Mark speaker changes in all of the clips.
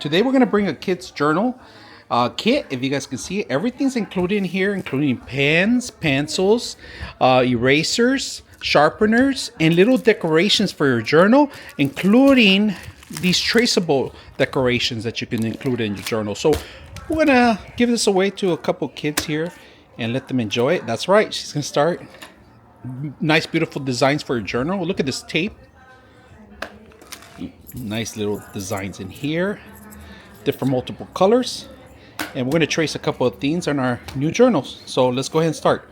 Speaker 1: Today we're gonna bring a kid's journal kit. If you guys can see, everything's included in here, including pens, pencils, erasers, sharpeners, and little decorations for your journal, including these traceable decorations that you can include in your journal. So we're gonna give this away to a couple kids here and let them enjoy it. That's right, she's gonna start. Nice, beautiful designs for your journal. Look at this tape. Nice little designs in here, different multiple colors, and we're going to trace a couple of themes on our new journals. So let's go ahead and start.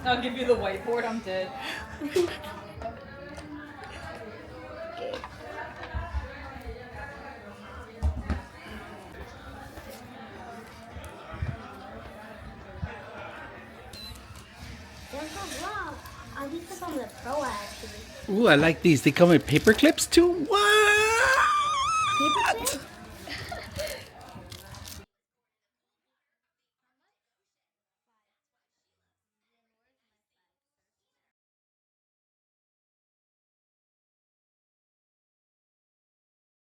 Speaker 2: I'll give you the whiteboard, I'm dead.
Speaker 3: Wow, these are from the Pro actually.
Speaker 1: Ooh, I like these. They come with paper clips too. What?
Speaker 3: Paper clips?